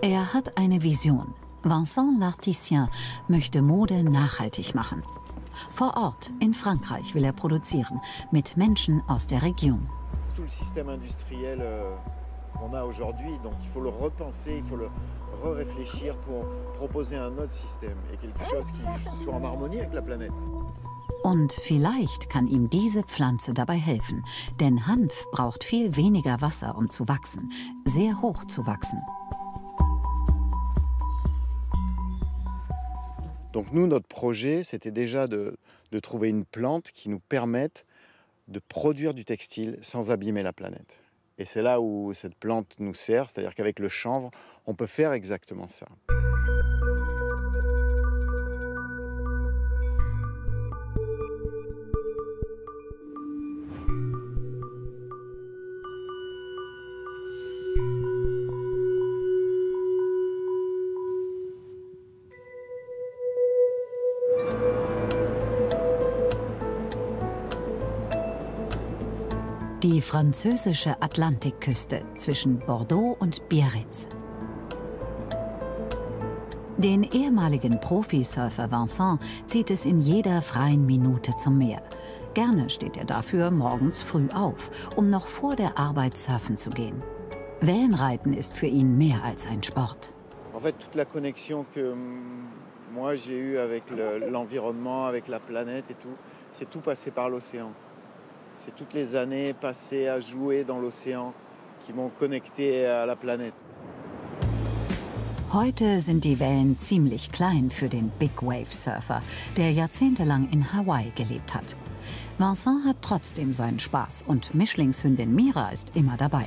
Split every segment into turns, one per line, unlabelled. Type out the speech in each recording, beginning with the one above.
Er hat eine Vision. Vincent Larticien möchte Mode nachhaltig machen. Vor Ort in Frankreich will er produzieren, mit Menschen aus der Region.
Tout le système industriel qu'on a aujourd'hui, donc il faut le repenser, il faut le réfléchir pour proposer un autre système et quelque chose qui soit en harmonie avec la planète.
Und vielleicht kann ihm diese Pflanze dabei helfen, denn Hanf braucht viel weniger Wasser, um zu wachsen, sehr hoch zu wachsen.
Donc nous, notre projet, c'était déjà de trouver une plante qui nous permette de produire du textile sans abîmer la planète. Et c'est là où cette plante nous sert, c'est-à-dire qu'avec le chanvre, on peut faire exactement ça.
Die französische Atlantikküste zwischen Bordeaux und Biarritz. Den ehemaligen Profisurfer Vincent zieht es in jeder freien Minute zum Meer. Gerne steht er dafür morgens früh auf, um noch vor der Arbeit surfen zu gehen. Wellenreiten ist für ihn mehr als ein Sport.
En fait, toute la connexion que moi j'ai eue avec l'environnement, avec la planète et tout, c'est tout passé par l'océan. C'est toutes les années passées à jouer dans l'océan qui m'ont connecté à la planète.
Heute sind die Wellen ziemlich klein für den Big Wave Surfer, der jahrzehntelang in Hawaii gelebt hat. Vincent hat trotzdem seinen Spaß und Mischlingshündin Mira ist immer dabei.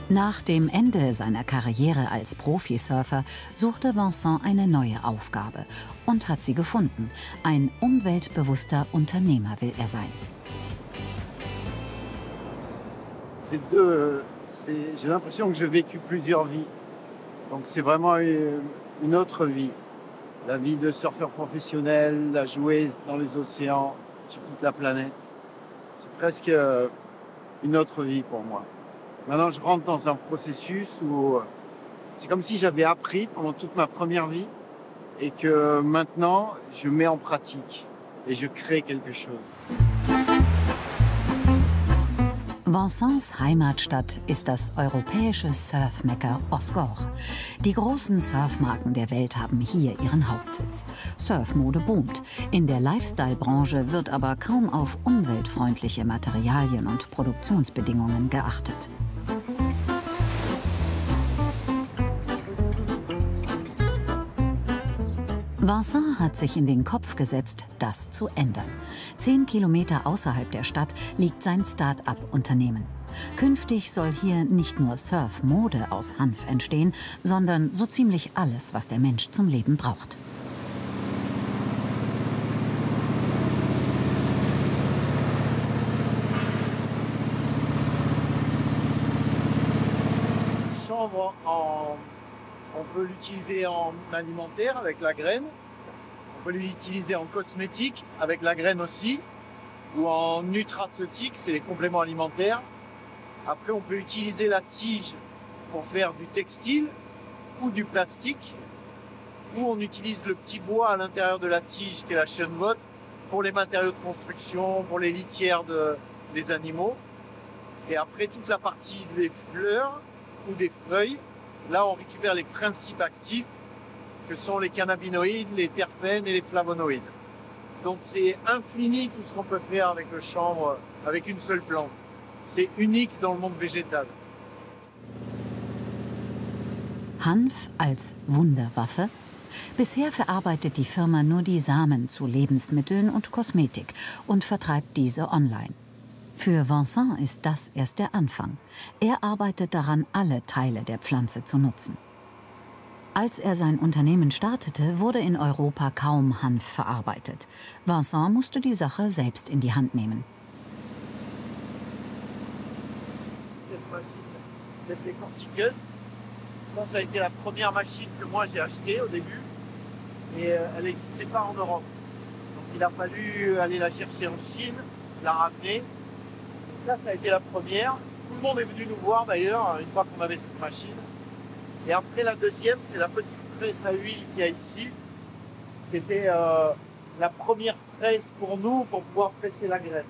Nach dem Ende seiner Karriere als Profisurfer suchte Vincent eine neue Aufgabe und hat sie gefunden. Ein umweltbewusster Unternehmer will er sein.
J'ai l'impression que j'ai vécu plusieurs vies. Donc c'est vraiment une autre vie. La vie de surfeur professionnel, à jouer dans les océans, sur toute la planète. C'est presque une autre vie pour moi. Maintenant, je rentre dans un processus où c'est comme si j'avais appris pendant toute ma première vie et que maintenant, je mets en pratique et je crée quelque chose.
Vincents Heimatstadt ist das europäische Surfmekka Osgore. Die großen Surfmarken der Welt haben hier ihren Hauptsitz. Surfmode boomt. In der Lifestyle-Branche wird aber kaum auf umweltfreundliche Materialien und Produktionsbedingungen geachtet. Vincent hat sich in den Kopf gesetzt, das zu ändern. 10 Kilometer außerhalb der Stadt liegt sein Start-up-Unternehmen. Künftig soll hier nicht nur Surfmode aus Hanf entstehen, sondern so ziemlich alles, was der Mensch zum Leben braucht.
Chanvre, on peut l'utiliser en alimentaire avec la graine, on peut l'utiliser en cosmétique avec la graine aussi, ou en nutraceutique, c'est les compléments alimentaires. Après, on peut utiliser la tige pour faire du textile ou du plastique, ou on utilise le petit bois à l'intérieur de la tige qui est la chêne-vote pour les matériaux de construction, pour les litières des animaux. Et après, toute la partie des fleurs ou des feuilles, là, on récupère les principes actifs que sont les cannabinoïdes, les terpènes et les flavonoïdes. Donc c'est infini tout ce qu'on peut faire avec le chanvre, avec une seule plante. C'est unique dans le monde végétal.
Hanf als Wunderwaffe? Bisher verarbeitet die Firma nur die Samen zu Lebensmitteln und Kosmetik und vertreibt diese online. Für Vincent ist das erst der Anfang. Er arbeitet daran, alle Teile der Pflanze zu nutzen. Als er sein Unternehmen startete, wurde in Europa kaum Hanf verarbeitet. Vincent musste die Sache selbst in die Hand nehmen.
Cette décortiqueuse, ça a été la première machine que moi j'ai achetée au début et elle n'existait pas en Europe. Donc il a fallu aller la chercher en Chine, la ramener. Ça a été la première. Tout le monde est venu nous voir d'ailleurs, une fois qu'on avait cette machine. Et après la deuxième, c'est la petite presse à huile qu'il y a ici, qui était la première presse pour nous pour pouvoir presser la graine.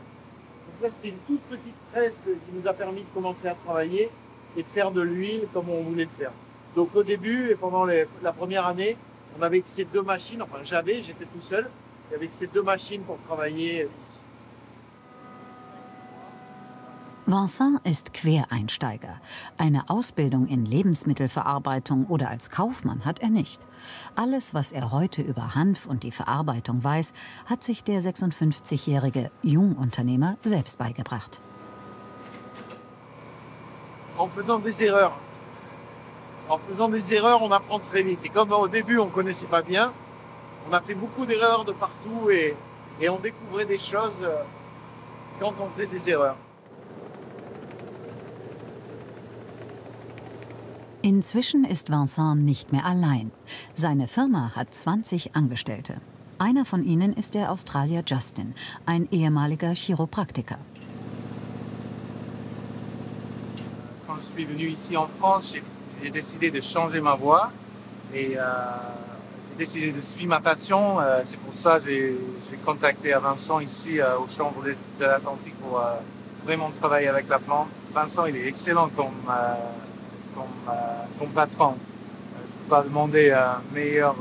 Donc là, c'était une toute petite presse qui nous a permis de commencer à travailler et de faire de l'huile comme on voulait le faire. Donc au début et pendant la première année, on avait que ces deux machines, enfin j'étais tout seul, il y avait que ces deux machines pour travailler ici.
Vincent ist Quereinsteiger. Eine Ausbildung in Lebensmittelverarbeitung oder als Kaufmann hat er nicht. Alles, was er heute über Hanf und die Verarbeitung weiß, hat sich der 56-jährige Jungunternehmer selbst beigebracht.
En faisant des erreurs. En faisant des erreurs, on apprend très vite. Et comme au début, on ne connaissait pas bien, on a fait beaucoup d'erreurs de partout et on découvrait des choses quand on faisait des erreurs.
Inzwischen ist Vincent nicht mehr allein. Seine Firma hat 20 Angestellte. Einer von ihnen ist der Australier Justin, ein ehemaliger Chiropraktiker.
Quand je suis venu ici en France, j'ai décidé de changer ma voie et j'ai décidé de suivre ma passion. C'est pour ça que j'ai contacté Vincent ici au Chambre de l'Atlantique pour vraiment travailler avec la plante. Vincent, il est excellent comme patron. Je ne peux pas demander un meilleur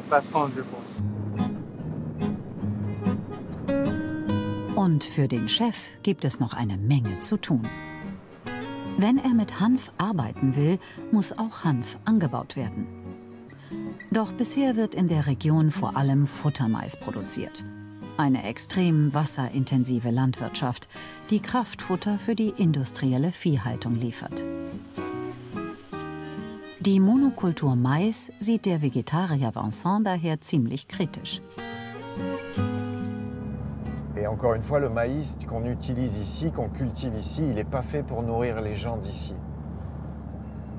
patron, je pense.
Und für den Chef gibt es noch eine Menge zu tun. Wenn er mit Hanf arbeiten will, muss auch Hanf angebaut werden. Doch bisher wird in der Region vor allem Futtermais produziert. Eine extrem wasserintensive Landwirtschaft, die Kraftfutter für die industrielle Viehhaltung liefert. Die Monokultur Mais sieht der Vegetarier Vincent daher ziemlich kritisch.
Et encore une fois, le maïs qu'on utilise ici, qu'on cultive ici, il n'est pas fait pour nourrir les gens d'ici.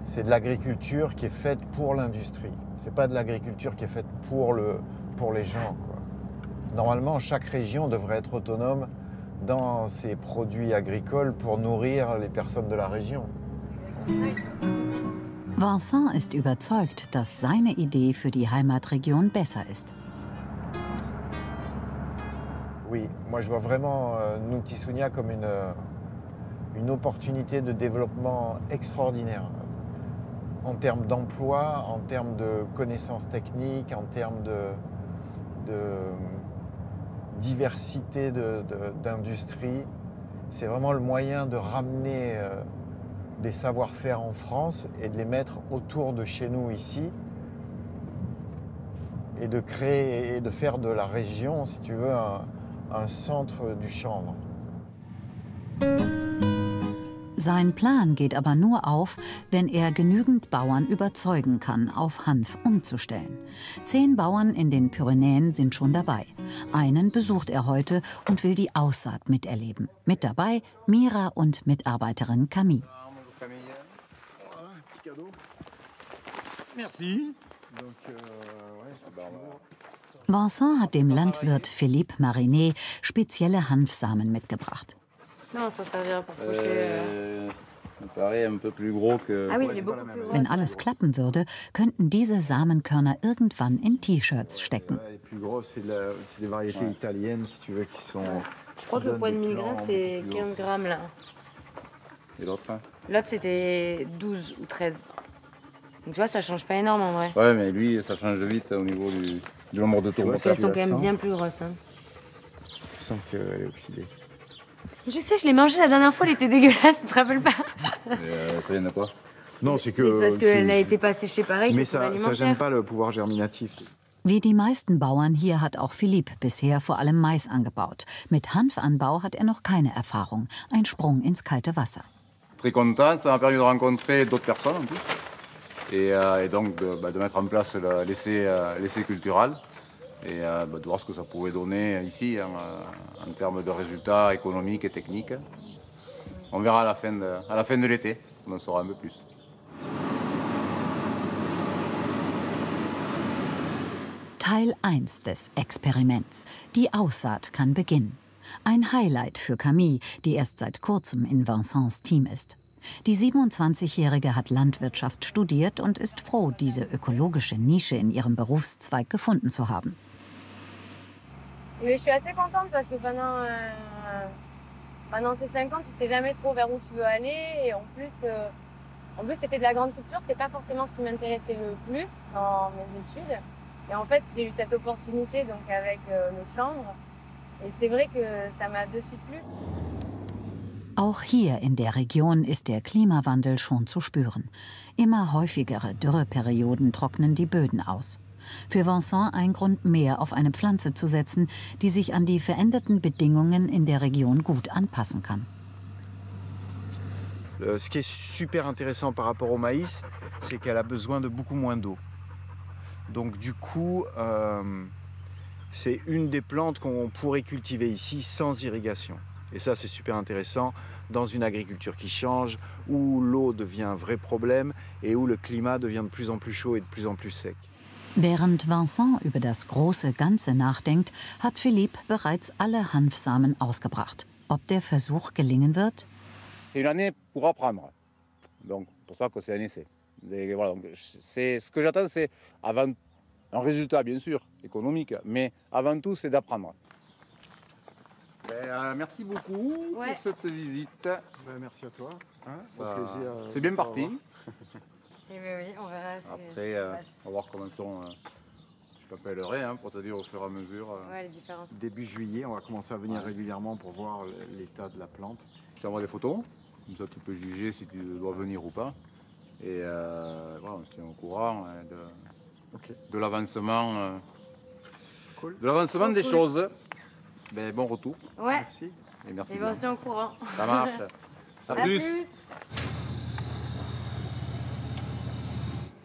C'est de l'agriculture qui est faite pour l'industrie. C'est pas de l'agriculture qui est faite pour les gens, quoi. Normalement, chaque région devrait être autonome dans ses produits agricoles pour nourrir les personnes de la région.
Vincent ist überzeugt, dass seine Idee für die Heimatregion besser ist.
Oui, moi je vois vraiment Nutsisunya comme une opportunité de développement extraordinaire en termes d'emploi, en termes de connaissances techniques, en termes de diversité d'industrie. C'est vraiment le moyen de ramener des savoir-faire en France et de les mettre autour de chez nous ici et de créer et de faire de la région, si tu veux, un centre du chanvre.
Sein Plan geht aber nur auf, wenn er genügend Bauern überzeugen kann, auf Hanf umzustellen. 10 Bauern in den Pyrenäen sind schon dabei. Einen besucht er heute und will die Aussaat miterleben. Mit dabei Mira und Mitarbeiterin Camille.
Merci.
Vincent hat dem Landwirt Philippe Marinet spezielle Hanfsamen mitgebracht. Wenn alles klappen würde, könnten diese Samenkörner irgendwann in T-Shirts stecken.
Je crois que le poids de 1000 grains, c'est 15 grammes là. Et l'autre? L'autre, c'était 12 ou 13. Donc tu vois, ça change pas énorme en vrai. Ouais, mais lui, ça change vite au niveau du nombre de tours. Parce qu'elles sont quand même bien plus grosses. Hein.
Je sens qu'elle est oxydée.
Je sais, je l'ai mangée la dernière fois, elle était dégueulasse, tu te rappelles pas? Ça vient de quoi?
Non, c'est que.
C'est parce qu'elle a été pas séchée pareil.
Mais ça gêne pas le pouvoir germinatif.
Wie die meisten Bauern hier hat auch Philippe bisher vor allem Mais angebaut. Mit Hanfanbau hat er noch keine Erfahrung. Ein Sprung ins kalte Wasser.
Très content, ça m'a permis de rencontrer d'autres personnes en plus. Et donc de mettre en place l'essai cultural et de voir ce que ça pouvait donner ici en termes de résultats économiques et techniques. On verra à la fin de l'été, on en saura un peu plus.
Teil 1 des Experiments. Die Aussaat kann beginnen. Ein Highlight für Camille, die erst seit kurzem in Vincents Team ist. Die 27-Jährige hat Landwirtschaft studiert und ist froh, diese ökologische Nische in ihrem Berufszweig gefunden zu haben.
Je suis assez contente parce que pendant ces 5 ans, tu sais jamais trop vers où tu veux aller. Et en plus c'était de la grande culture, c'est pas forcément ce qui m'intéressait le plus dans mes études. Et en fait, j'ai eu cette opportunité donc avec le chanvre. Et c'est vrai que ça m'a de suite plu.
Auch hier in der Region ist der Klimawandel schon zu spüren. Immer häufigere Dürreperioden trocknen die Böden aus. Für Vincent ein Grund mehr, auf eine Pflanze zu setzen, die sich an die veränderten Bedingungen in der Region gut anpassen kann.
Ce qui est super intéressant par rapport au maïs, c'est qu'elle a besoin de beaucoup moins d'eau. Donc du coup, c'est une des plantes qu'on pourrait cultiver ici sans irrigation. Et ça, c'est super intéressant dans une agriculture qui change, où l'eau devient un vrai problème et où le climat devient de plus en plus chaud et de plus en plus sec.
Während Vincent über das große Ganze nachdenkt, hat Philippe bereits alle Hanfsamen ausgebracht. Ob der Versuch gelingen wird?
C'est une année pour apprendre. Donc, pour ça que c'est un essai. Et voilà, donc, ce que j'attends, c'est avant un résultat, bien sûr, économique, mais avant tout, c'est d'apprendre. Merci beaucoup pour cette visite.
Merci à toi.
C'est bien parti.
Et oui, on verra si
après, on va voir comment sont. Je t'appellerai pour te dire au fur et à mesure.
les différences.
Début juillet, on va commencer à venir régulièrement pour voir l'état de la plante.
Je t'envoie des photos, comme ça tu peux juger si tu dois venir ou pas. Et voilà, on se tient au courant de l'avancement des choses. Ben, bon retour.
Ouais.
Merci.
Et merci.
Et bien aussi en courant.
Ça marche. À plus.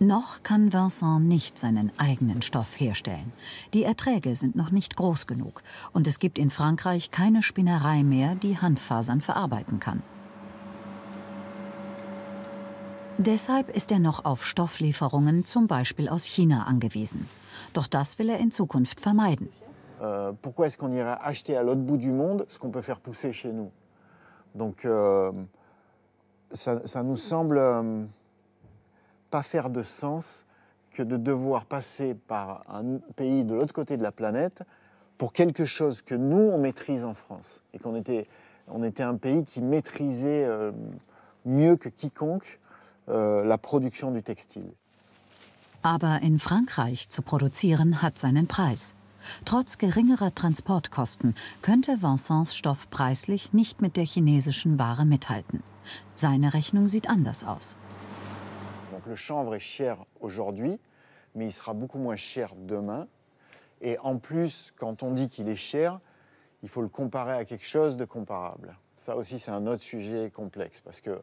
Noch kann Vincent nicht seinen eigenen Stoff herstellen. Die Erträge sind noch nicht groß genug. Und es gibt in Frankreich keine Spinnerei mehr, die Hanffasern verarbeiten kann. Deshalb ist er noch auf Stofflieferungen, zum Beispiel aus China, angewiesen. Doch das will er in Zukunft vermeiden.
Pourquoi est-ce qu'on irait acheter à l'autre bout du monde ce qu'on peut faire pousser chez nous? Donc ça nous semble pas faire de sens que de devoir passer par un pays de l'autre côté de la planète pour quelque chose que nous, on maîtrise en France. Et qu'on était un pays qui maîtrisait mieux que quiconque la production du Textil.
Aber in Frankreich zu produzieren hat seinen Preis. Trotz geringerer Transportkosten könnte Vincents Stoff preislich nicht mit der chinesischen Ware mithalten. Seine Rechnung sieht anders aus.
Donc le chanvre est cher aujourd'hui, mais il sera beaucoup moins cher demain. Et en plus, quand on dit qu'il est cher, il faut le comparer à quelque chose de comparable. Ça aussi, c'est un autre sujet complexe, parce que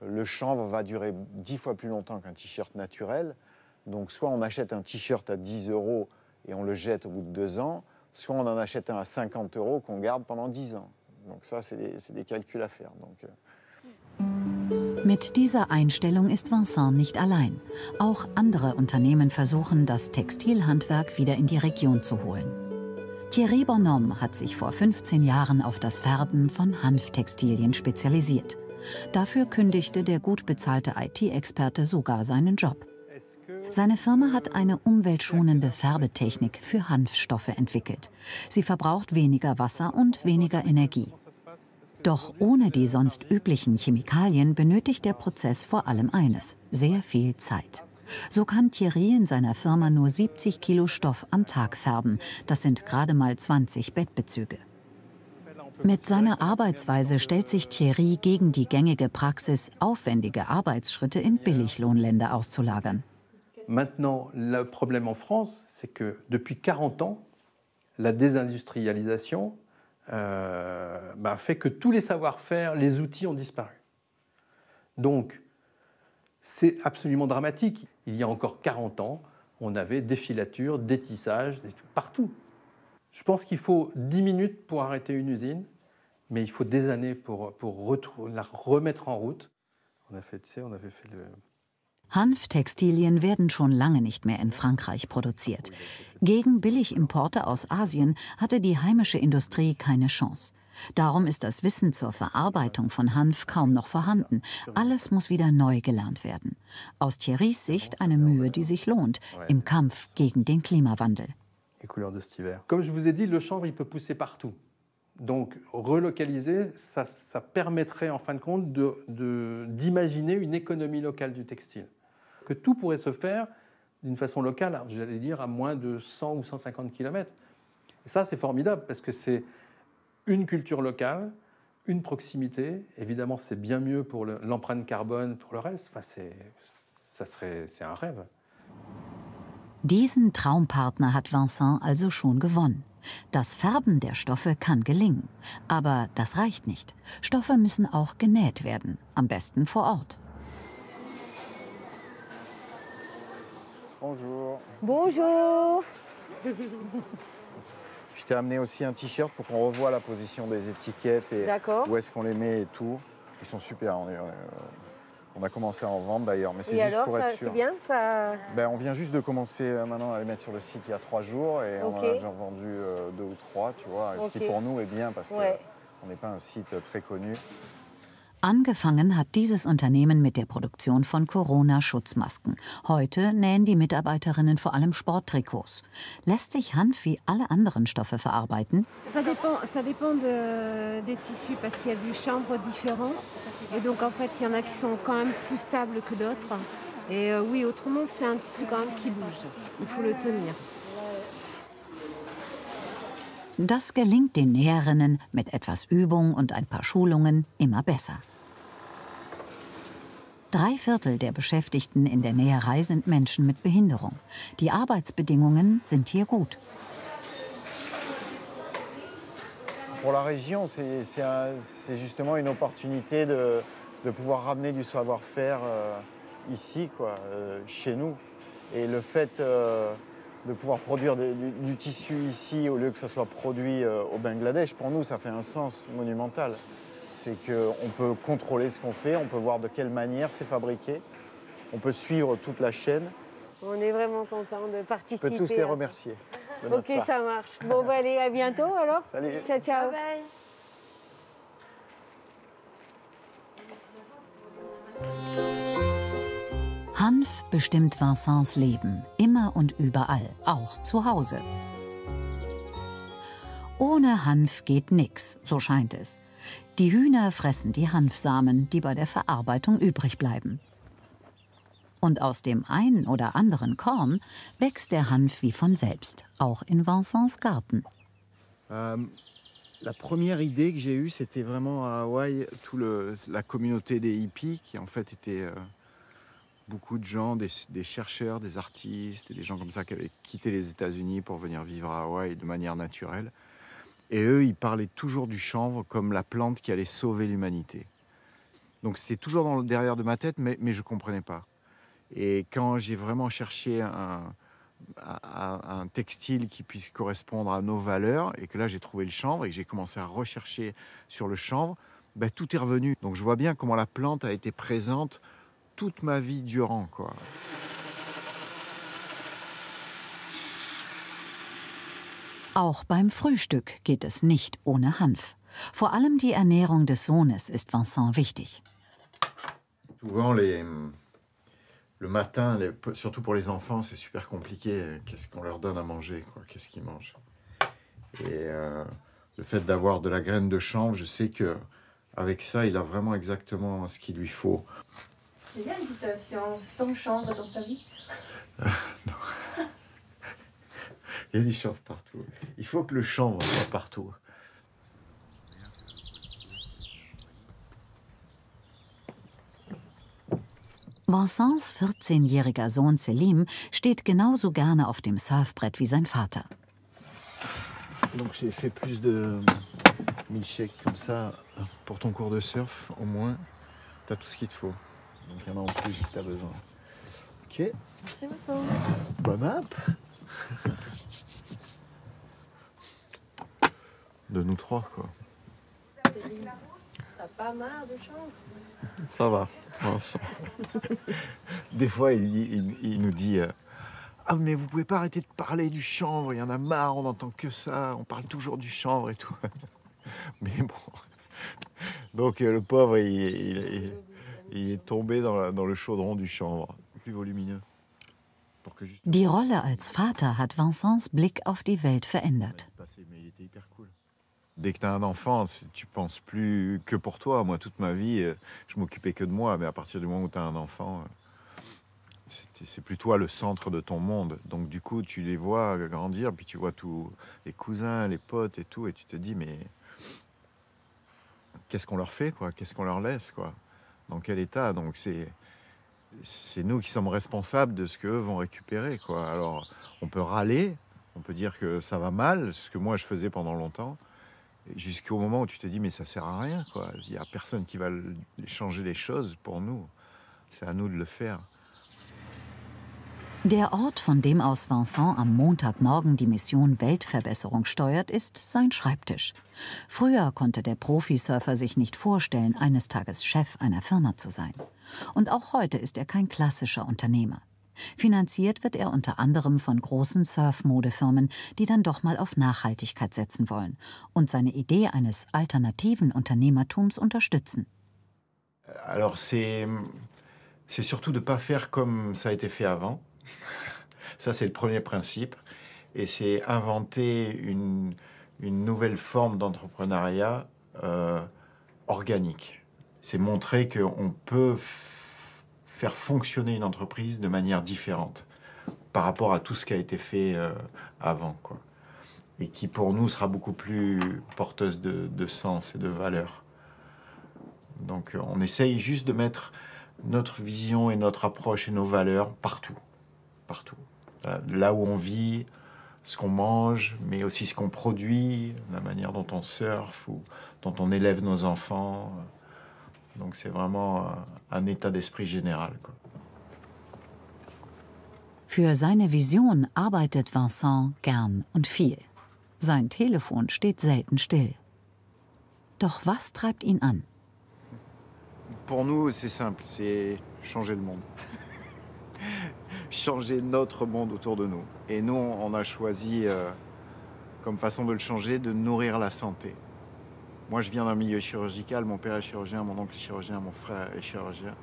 le chanvre va durer 10 fois plus longtemps qu'un t-shirt naturel. Donc soit on achète un t-shirt à 10 € et on le jette au bout de 2 ans, soit on en achète un à 50 € qu'on garde pendant 10 ans. Donc ça, c'est des calculs à faire.
Mit dieser Einstellung ist Vincent nicht allein. Auch andere Unternehmen versuchen, das Textilhandwerk wieder in die Region zu holen. Thierry Bonhomme hat sich vor 15 Jahren auf das Färben von Hanftextilien spezialisiert. Dafür kündigte der gut bezahlte IT-Experte sogar seinen Job. Seine Firma hat eine umweltschonende Färbetechnik für Hanfstoffe entwickelt. Sie verbraucht weniger Wasser und weniger Energie. Doch ohne die sonst üblichen Chemikalien benötigt der Prozess vor allem eines: sehr viel Zeit. So kann Thierry in seiner Firma nur 70 Kilo Stoff am Tag färben. Das sind gerade mal 20 Bettbezüge. Mit seiner Arbeitsweise stellt sich Thierry gegen die gängige Praxis, aufwendige Arbeitsschritte in Billiglohnländer auszulagern.
Maintenant, le problème en France, c'est que depuis 40 ans, la désindustrialisation fait que tous les savoir-faire, les outils ont disparu. Donc, c'est absolument dramatique. Il y a encore 40 ans, on avait des filatures, des tissages, partout. Je pense qu'il faut 10 minutes pour arrêter une usine, mais il faut des années pour la remettre en route. On avait fait
Hanftextilien werden schon lange nicht mehr in Frankreich produziert. Gegen Billigimporte aus Asien hatte die heimische Industrie keine Chance. Darum ist das Wissen zur Verarbeitung von Hanf kaum noch vorhanden. Alles muss wieder neu gelernt werden. Aus Thierrys Sicht eine Mühe, die sich lohnt, im Kampf gegen den Klimawandel.
Comme je vous ai dit, le chanvre, il peut pousser partout. Donc, relocaliser, ça permettrait en fin de compte d'imaginer une économie locale du textile. Que tout pourrait se faire d'une façon locale, j'allais dire à moins de 100 ou 150 km. Et ça, c'est formidable parce que c'est une culture locale, une proximité. Évidemment, c'est bien mieux pour l'empreinte carbone, pour le reste. Enfin, c'est un rêve.
Diesen Traumpartner hat Vincent also schon gewonnen. Das Färben der Stoffe kann gelingen. Aber das reicht nicht. Stoffe müssen auch genäht werden, am besten vor Ort.
Bonjour.
Bonjour.
Je t'ai amené aussi un t-shirt pour qu'on revoie la position des étiquettes et où est-ce qu'on les met et tout. Ils sont super. On a commencé à en vendre d'ailleurs, mais c'est juste
alors,
pour être sûr.
C'est bien ça.
On vient juste de commencer maintenant à les mettre sur le site il y a 3 jours et on en a déjà vendu 2 ou 3, tu vois. Ce qui pour nous est bien parce qu'on n'est pas un site très connu.
Angefangen hat dieses Unternehmen mit der Produktion von Corona-Schutzmasken. Heute nähen die Mitarbeiterinnen vor allem Sporttrikots. Lässt sich Hanf wie alle anderen Stoffe verarbeiten?
Ça dépend des tissus parce qu'il y a du chanvre différent. Et donc en fait, il y en a qui sont quand même plus stables que d'autres. Et oui, autrement, c'est un tissu quand même qui bouge. Il faut le tenir.
Das gelingt den Näherinnen mit etwas Übung und ein paar Schulungen immer besser. 3/4 der Beschäftigten in der Näherei sind Menschen mit Behinderung. Die Arbeitsbedingungen sind hier gut.
Pour la région, c'est justement une opportunité de pouvoir ramener du savoir-faire ici, quoi, chez nous. Et le fait de pouvoir produire du tissu ici au lieu que ça soit produit au Bangladesh, pour nous, ça fait un sens monumental. C'est qu'on peut contrôler ce qu'on fait, on peut voir de quelle manière c'est fabriqué, on peut suivre toute la chaîne.
On est vraiment content de participer.
Je peux tous les remercier.
Ok, ça marche. Bon, allez, à bientôt alors.
Salut.
Ciao, ciao.
Bye bye.
Hanf bestimmt Vincents Leben, immer und überall, auch zu Hause. Ohne Hanf geht nix, so scheint es. Die Hühner fressen die Hanfsamen, die bei der Verarbeitung übrig bleiben. Und aus dem einen oder anderen Korn wächst der Hanf wie von selbst, auch in Vincents Garten.
La première idée que j'ai eue, c'était vraiment à Hawaï, la communauté des hippies, qui en fait était beaucoup de gens, des chercheurs, des artistes, et des gens comme ça qui avaient quitté les États-Unis pour venir vivre à Hawaï de manière naturelle. Et eux, ils parlaient toujours du chanvre comme la plante qui allait sauver l'humanité. Donc c'était toujours derrière de ma tête, mais je ne comprenais pas. Et quand j'ai vraiment cherché un textile qui puisse correspondre à nos valeurs, et que là j'ai trouvé le chanvre, et que j'ai commencé à rechercher sur le chanvre, tout est revenu. Donc je vois bien comment la plante a été présente toute ma vie durant, quoi.
Auch beim Frühstück geht es nicht ohne Hanf. Vor allem die Ernährung des Sohnes ist Vincent wichtig.
Souvent, le matin, surtout pour les enfants, c'est super compliqué. Qu'est-ce qu'on leur donne à manger, quoi? Qu'est-ce qu'ils mangent? Et le fait d'avoir de la graine de chanvre, je sais qu'avec ça, il a vraiment exactement ce qu'il lui faut.
Il y a une situation sans chanvre dans ta vie?
Non. Il y a du chanvre partout. Il faut que le chanvre soit partout.
Vincents 14-jähriger Sohn Selim steht genauso gerne auf dem Surfbrett wie sein Vater.
Donc j'ai fait plus de milkshakes comme ça pour ton cours de surf, au moins. Tu as tout ce qu'il te faut. Donc il y en a en plus si tu as besoin. Ok.
Merci Vincent.
Bonne app. De nous trois, quoi.
T'as pas marre de chanvre?
Ça va. Des fois, il nous dit ah, mais vous pouvez pas arrêter de parler du chanvre, il y en a marre, on n'entend que ça, on parle toujours du chanvre et tout. Mais bon. Donc le pauvre, il est tombé dans le chaudron du chanvre. Plus volumineux.
Die Rolle als Vater hat Vincents Blick auf die Welt verändert.
Dès que tu as un enfant, tu penses plus que pour toi. Moi, toute ma vie, je m'occupais que de moi. Mais à partir du moment où tu as un enfant, c'est plus toi le centre de ton monde. Donc du coup, tu les vois grandir, puis tu vois tous les cousins, les potes et tout, et tu te dis, mais qu'est-ce qu'on leur fait, quoi? Qu'est-ce qu'on leur laisse, quoi? Dans quel état? Donc c'est nous qui sommes responsables de ce qu'eux vont récupérer, quoi. Alors, on peut râler, on peut dire que ça va mal, ce que moi je faisais pendant longtemps, jusqu'au moment où tu te dis, mais ça sert à rien, quoi. Il n'y a personne qui va changer les choses pour nous. C'est à nous de le faire.
Der Ort, von dem aus Vincent am Montagmorgen die Mission Weltverbesserung steuert, ist sein Schreibtisch. Früher konnte der Profisurfer sich nicht vorstellen, eines Tages Chef einer Firma zu sein. Und auch heute ist er kein klassischer Unternehmer. Finanziert wird er unter anderem von großen Surfmodefirmen, die dann doch mal auf Nachhaltigkeit setzen wollen und seine Idee eines alternativen Unternehmertums unterstützen.
Alors c'est surtout de ne pas faire comme ça a été fait avant. Ça, c'est le premier principe. Et c'est inventer une nouvelle forme d'entrepreneuriat organique. C'est montrer qu'on peut faire fonctionner une entreprise de manière différente par rapport à tout ce qui a été fait avant, quoi. Et qui, pour nous, sera beaucoup plus porteuse de sens et de valeur. Donc, on essaye juste de mettre notre vision et notre approche et nos valeurs partout. Partout. Là où on vit, ce qu'on mange, mais aussi ce qu'on produit, la manière dont on surfe ou dont on élève nos enfants. Donc c'est vraiment un état d'esprit général, quoi.
Für seine Vision arbeitet Vincent gern und viel. Sein Telefon steht selten still. Doch was treibt ihn an?
Pour nous, c'est simple, c'est changer le monde. Changer notre monde autour de nous. Et nous, on a choisi, comme façon de le changer, de nourrir la santé. Moi, je viens d'un milieu chirurgical, mon père est chirurgien, mon oncle est chirurgien, mon frère est chirurgien.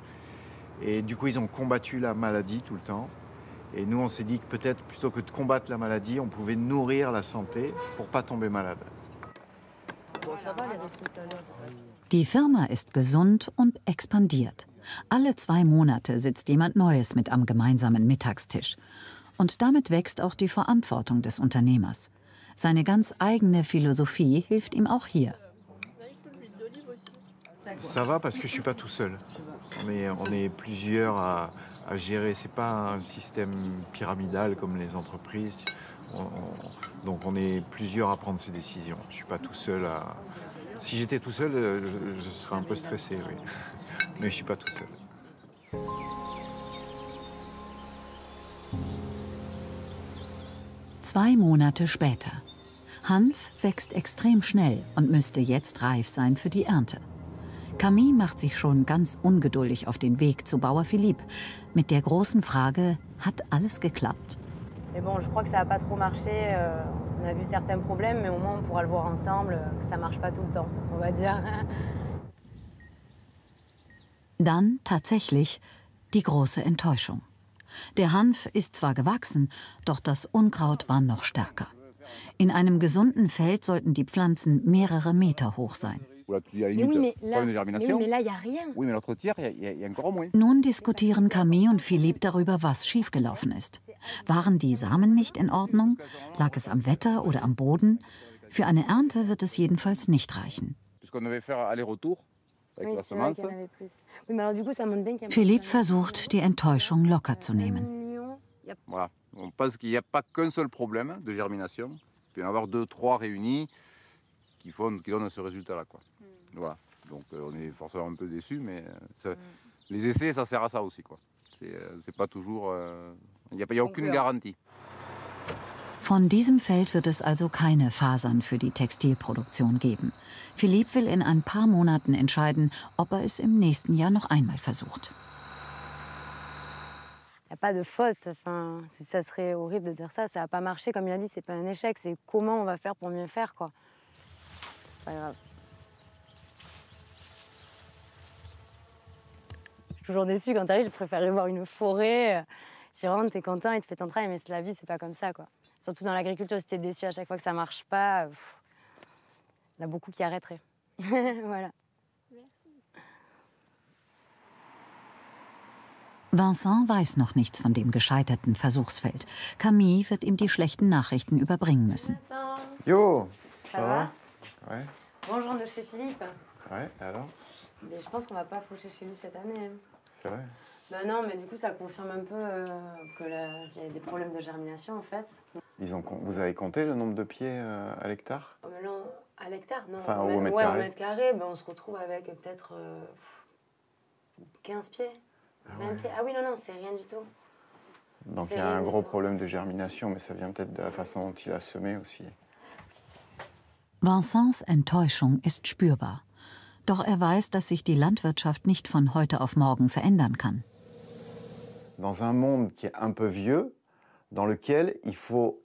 Et du coup, ils ont combattu la maladie tout le temps. Et nous, on s'est dit que peut-être, plutôt que de combattre la maladie, on pouvait nourrir la santé pour ne pas tomber malade.
Die Firma ist gesund und expandiert. Alle 2 Monate sitzt jemand Neues mit am gemeinsamen Mittagstisch. Und damit wächst auch die Verantwortung des Unternehmers. Seine ganz eigene Philosophie hilft ihm auch hier.
Ça va parce que je suis pas tout seul. On est plusieurs à gérer. C'est pas un système pyramidal comme les entreprises. Donc on est plusieurs à prendre ces décisions. Je suis pas tout seul à... Si j'étais tout seul, je serais un peu stressé, oui. Mais je suis pas tout seul.
Zwei Monate später. Hanf wächst extrem schnell und müsste jetzt reif sein für die Ernte. Camille macht sich schon ganz ungeduldig auf den Weg zu Bauer Philippe. Mit der großen Frage, hat alles geklappt?
Mais bon, je crois que ça n'a pas trop marché. On a vu certains problèmes, mais au moins on pourra le voir ensemble, que ça ne marche pas tout le temps, on va dire.
Dann tatsächlich die große Enttäuschung. Der Hanf ist zwar gewachsen, doch das Unkraut war noch stärker. In einem gesunden Feld sollten die Pflanzen mehrere Meter hoch sein. Nun diskutieren Camille und Philippe darüber, was schiefgelaufen ist. Waren die Samen nicht in Ordnung? Lag es am Wetter oder am Boden? Für eine Ernte wird es jedenfalls nicht reichen. Philippe versucht, die Enttäuschung locker zu nehmen.
Voilà. On pense qu'il n'y a pas qu'un seul problème de germination. Il peut y en avoir 2, 3 réunis qui donnent ce résultat-là, quoi. Voilà. Donc on est forcément un peu déçus, mais les essais, ça sert à ça aussi, quoi. C'est pas toujours... Il n'y a aucune garantie.
Von diesem Feld wird es also keine Fasern für die Textilproduktion geben. Philippe will in ein paar Monaten entscheiden, ob er es im nächsten Jahr noch einmal versucht.
Il n'y a pas de faute. Enfin, ça serait horrible de dire ça. Ça n'a pas marché, comme il a dit, c'est pas un échec. C'est comment on va faire pour mieux faire, quoi. C'est pas grave. Je suis toujours déçue quand t'arrives. Je préférerais voir une forêt. Tu rentres, t'es content, il te fait ton travail, mais c'est la vie, c'est pas comme ça, quoi. Surtout dans l'agriculture, si t'es déçu à chaque fois que ça marche pas, il y en a beaucoup qui arrêteraient. Voilà.
Vincent weiß noch nichts von dem gescheiterten Versuchsfeld. Camille wird ihm die schlechten Nachrichten überbringen müssen.
Vincent,
Yo,
ça va?
Ouais.
Bonjour de chez Philippe.
Ouais, alors?
Mais je pense qu'on va pas faucher chez lui cette année.
C'est vrai?
Ben non, mais du coup, ça confirme un peu qu'il y a des problèmes de germination, en fait.
Vous avez compté le nombre de pieds à l'hectare?
Oh, mais non, à l'hectare, non.
Enfin,
au
mètre carré.
Au mètre carré, ben, on se retrouve avec peut-être 15 pieds, 20 pieds. Ah oui, non, c'est rien du tout.
Donc il y a un gros problème de germination, mais ça vient peut-être de la façon dont il a semé aussi.
Vincents Enttäuschung ist spürbar. Doch er weiß, dass sich die Landwirtschaft nicht von heute auf morgen verändern kann.
Dans un monde qui est un peu vieux, dans lequel il faut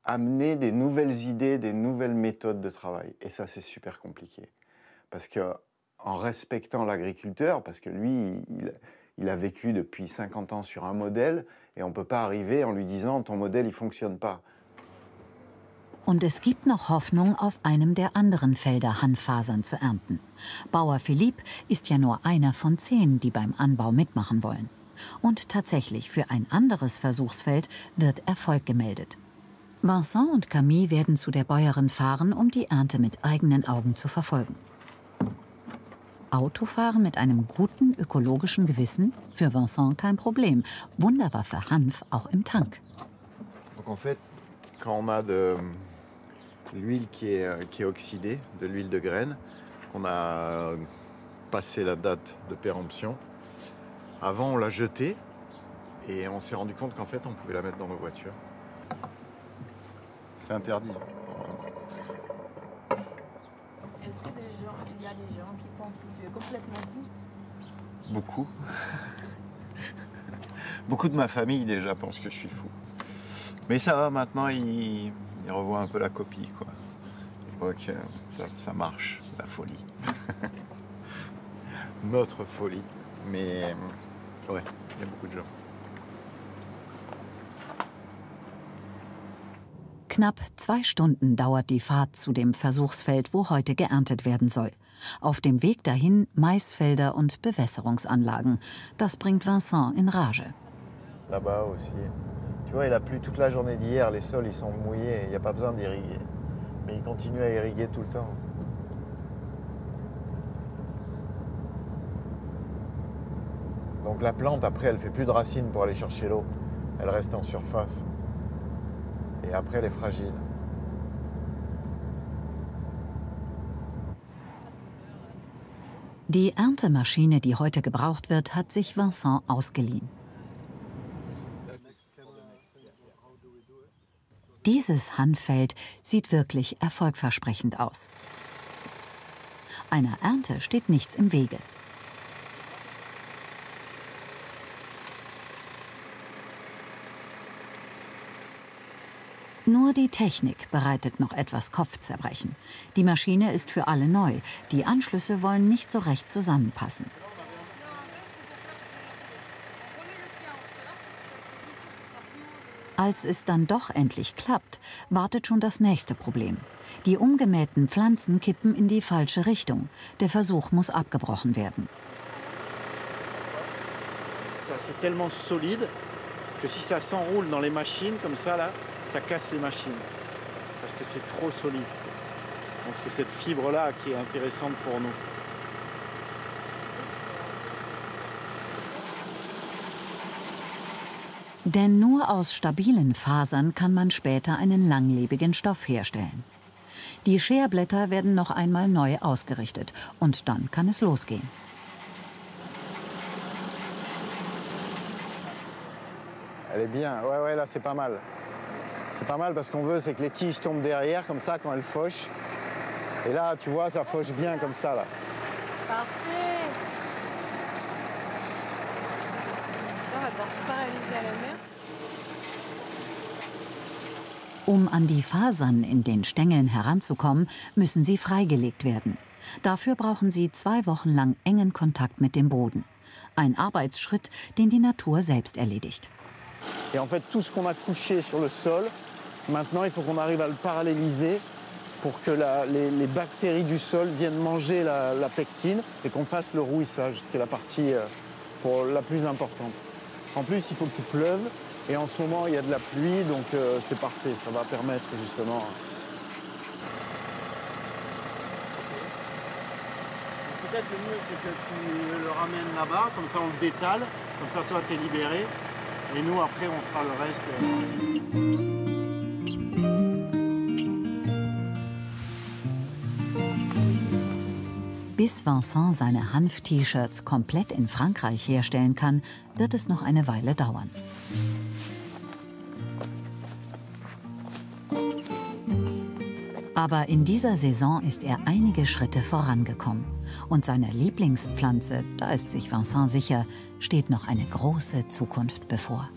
amener des nouvelles idées, des nouvelles méthodes de travail. Et ça, c'est super compliqué. Parce qu'en respectant l'agriculteur, parce que lui, il a vécu depuis 50 ans sur un modèle, et on ne peut pas arriver en lui disant « ton modèle, il ne fonctionne pas ».
Und es gibt noch Hoffnung, auf einem der anderen Felder Hanffasern zu ernten. Bauer Philippe ist ja nur einer von 10, die beim Anbau mitmachen wollen. Und tatsächlich, für ein anderes Versuchsfeld wird Erfolg gemeldet. Vincent und Camille werden zu der Bäuerin fahren, um die Ernte mit eigenen Augen zu verfolgen. Autofahren mit einem guten ökologischen Gewissen? Für Vincent kein Problem. Wunderwaffe Hanf auch im Tank.
Donc en fait, quand on a de l'huile qui est oxydée, de l'huile de graine, qu'on a passé la date de péremption, avant on l'a jetée et on s'est rendu compte qu'en fait on pouvait la mettre dans nos voitures. C'est interdit.
Est-ce qu'il y a des gens qui pensent que tu es complètement fou?
Beaucoup. Beaucoup de ma famille déjà pensent que je suis fou. Mais ça va, maintenant ils revoient un peu la copie, quoi. Ils voient que ça marche, la folie. Notre folie. Mais ouais, il y a beaucoup de gens.
Knapp 2 Stunden dauert die Fahrt zu dem Versuchsfeld, wo heute geerntet werden soll. Auf dem Weg dahin Maisfelder und Bewässerungsanlagen. Das bringt Vincent in Rage.
Là-bas aussi. Tu vois, il a plu toute la journée d'hier, les sols ils sont mouillés, il n'y a pas besoin d'irriguer. Mais il continue à irriguer tout le temps. Donc la plante, après, elle ne fait plus de racines pour aller chercher l'eau. Elle reste en surface. Et après, elle est fragile.
Die Erntemaschine, die heute gebraucht wird, hat sich Vincent ausgeliehen. Dieses Hanffeld sieht wirklich erfolgversprechend aus. Einer Ernte steht nichts im Wege. Nur die Technik bereitet noch etwas Kopfzerbrechen. Die Maschine ist für alle neu. Die Anschlüsse wollen nicht so recht zusammenpassen. Als es dann doch endlich klappt, wartet schon das nächste Problem. Die umgemähten Pflanzen kippen in die falsche Richtung. Der Versuch muss abgebrochen werden.
Ça, c'est tellement solide que si ça s'enroule dans les machines comme ça, là, ça casse les machines. Parce que c'est trop solide. Donc c'est cette fibre-là qui est intéressante pour nous.
Denn nur aus stabilen Fasern kann man später einen langlebigen Stoff herstellen. Die Scherblätter werden noch einmal neu ausgerichtet und dann kann es losgehen.
Elle est bien, ouais, là c'est pas mal. C'est pas mal parce qu'on veut, c'est que les tiges tombent derrière, comme ça, quand elles fauchent. Et là, tu vois, ça fauche bien comme ça, là.
Parfait. Ça, on va devoir se paralyser à la mer.
Um an die Fasern in den Stängeln heranzukommen, müssen sie freigelegt werden. Dafür brauchen sie 2 Wochen lang engen Kontakt mit dem Boden. Ein Arbeitsschritt, den die Natur selbst erledigt.
Et en fait, tout ce qu'on a couché sur le sol, maintenant, il faut qu'on arrive à le paralléliser pour que les bactéries du sol viennent manger la pectine et qu'on fasse le rouissage, qui est la partie pour la plus importante. En plus, il faut qu'il pleuve. Et en ce moment, il y a de la pluie, donc c'est parfait. Ça va permettre justement... Peut-être le mieux, c'est que tu le ramènes là-bas, comme ça on le détale, comme ça toi, tu es libéré. Et nous, après, on fera le reste.
Bis Vincent seine Hanf-T-Shirts komplett in Frankreich herstellen kann, wird es noch eine Weile dauern. Aber in dieser Saison ist er einige Schritte vorangekommen. Und seiner Lieblingspflanze, da ist sich Vincent sicher, steht noch eine große Zukunft bevor.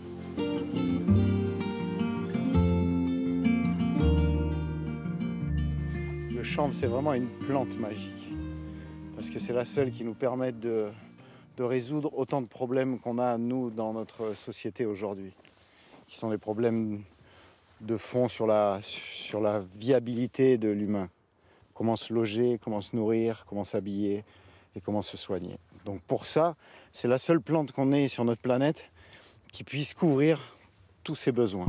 Le chanvre, c'est vraiment une plante magique. Parce que c'est la seule qui nous permet de résoudre autant de problèmes qu'on a, nous, dans notre société aujourd'hui. Qui sont les problèmes de fond sur la viabilité de l'humain. Comment se loger, comment se nourrir, comment s'habiller et comment se soigner. Donc pour ça, c'est la seule plante qu'on ait sur notre planète qui puisse couvrir tous ces besoins.